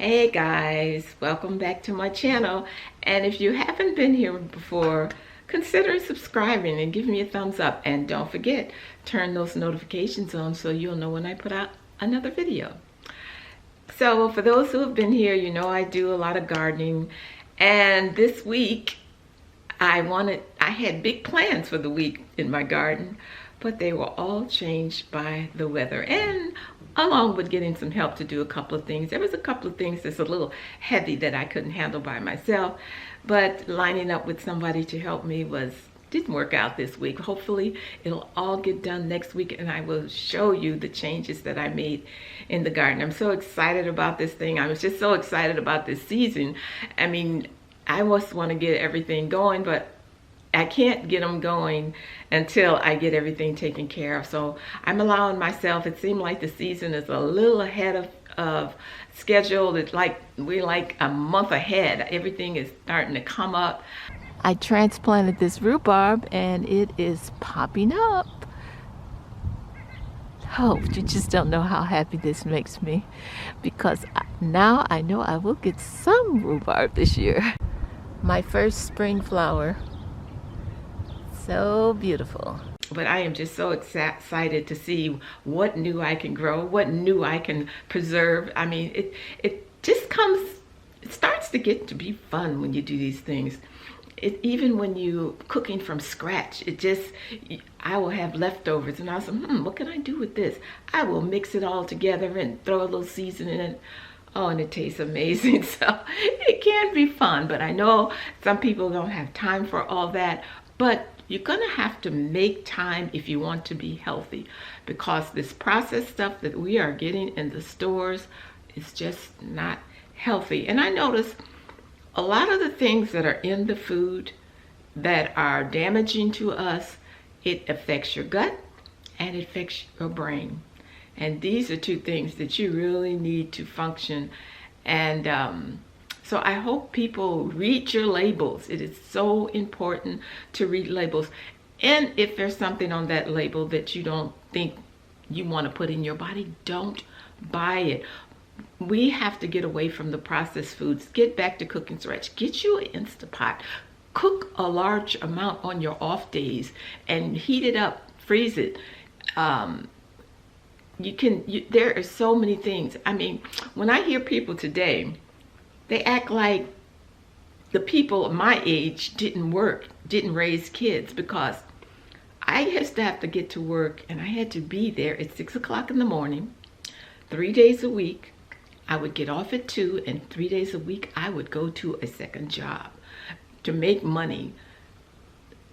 Hey guys, welcome back to my channel. And if you haven't been here before, consider subscribing and give me a thumbs up. And don't forget, turn those notifications on so you'll know when I put out another video. So for those who have been here, you know I do a lot of gardening. And this week, I had big plans for the week in my garden, but they were all changed by the weather, and along with getting some help to do a couple of things. There was a couple of things that's a little heavy that I couldn't handle by myself, but lining up with somebody to help me didn't work out this week. Hopefully it'll all get done next week, and I will show you the changes that I made in the garden. I'm so excited about this thing. I was just so excited about this season. I mean, I just want to get everything going, but I can't get them going until I get everything taken care of. So I'm allowing myself, it seemed like the season is a little ahead of schedule. It's like we're like a month ahead. Everything is starting to come up. I transplanted this rhubarb and it is popping up. Oh, you just don't know how happy this makes me, because now I know I will get some rhubarb this year. My first spring flower. So beautiful. But I am just so excited to see what new I can grow, what new I can preserve. I mean, it starts to get to be fun when you do these things. Even when you cooking from scratch, I will have leftovers and I'll say, what can I do with this? I will mix it all together and throw a little seasoning in it. Oh, and it tastes amazing. So it can be fun, but I know some people don't have time for all that. But you're gonna have to make time if you want to be healthy, because this processed stuff that we are getting in the stores is just not healthy. And I notice a lot of the things that are in the food that are damaging to us, it affects your gut and it affects your brain. And these are two things that you really need to function. And so I hope people read your labels. It is so important to read labels. And if there's something on that label that you don't think you want to put in your body, don't buy it. We have to get away from the processed foods. Get back to cooking scratch. Get you an Instapot. Cook a large amount on your off days and heat it up, freeze it. There are so many things. I mean, when I hear people today, they act like the people of my age didn't raise kids, because I used to have to get to work and I had to be there at 6 o'clock in the morning, 3 days a week. I would get off at 2, and 3 days a week I would go to a second job to make money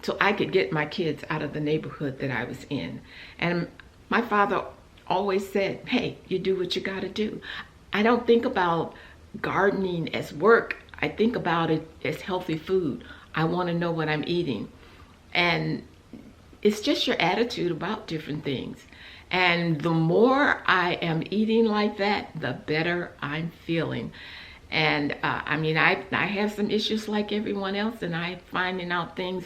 so I could get my kids out of the neighborhood that I was in. And my father always said, hey, you do what you gotta do. I don't think about gardening as work. I think about it as healthy food. I want to know what I'm eating. And it's just your attitude about different things. And the more I am eating like that, the better I'm feeling. And I mean, I have some issues like everyone else, and I'm finding out things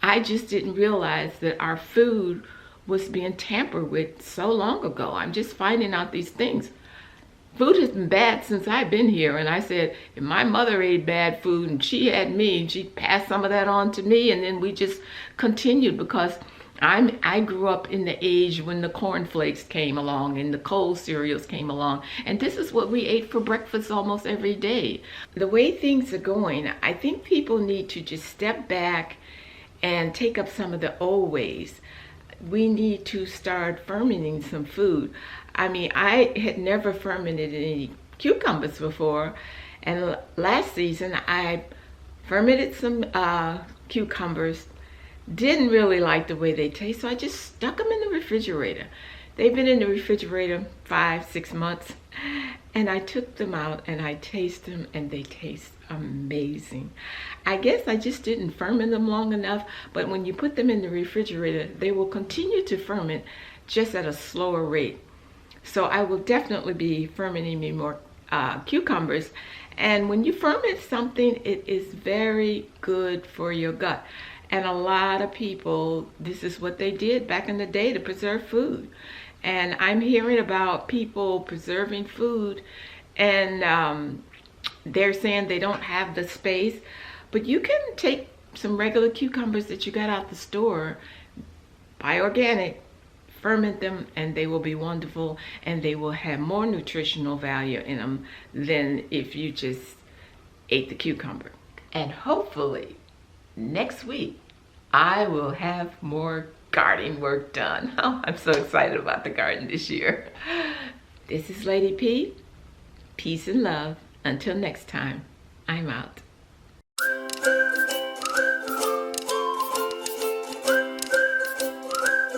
I just didn't realize that our food was being tampered with so long ago. I'm just finding out these things. Food has been bad since I've been here, and I said, if my mother ate bad food and she had me, and she passed some of that on to me, and then we just continued, because I grew up in the age when the cornflakes came along and the cold cereals came along, and this is what we ate for breakfast almost every day. The way things are going, I think people need to just step back and take up some of the old ways. We need to start fermenting some food. I mean, I had never fermented any cucumbers before, and last season I fermented some cucumbers. Didn't really like the way they taste, so I just stuck them in the refrigerator. They've been in the refrigerator 5-6 months, and I took them out and I taste them, and they taste amazing. I guess I just didn't ferment them long enough, but when you put them in the refrigerator, they will continue to ferment, just at a slower rate. So I will definitely be fermenting me more cucumbers. And when you ferment something, it is very good for your gut. And a lot of people, this is what they did back in the day to preserve food. And I'm hearing about people preserving food and they're saying they don't have the space, but you can take some regular cucumbers that you got out the store, buy organic, ferment them, and they will be wonderful, and they will have more nutritional value in them than if you just ate the cucumber. And hopefully next week I will have more gardening work done. Oh, I'm so excited about the garden this year. This is Lady P. Peace and love. Until next time, I'm out.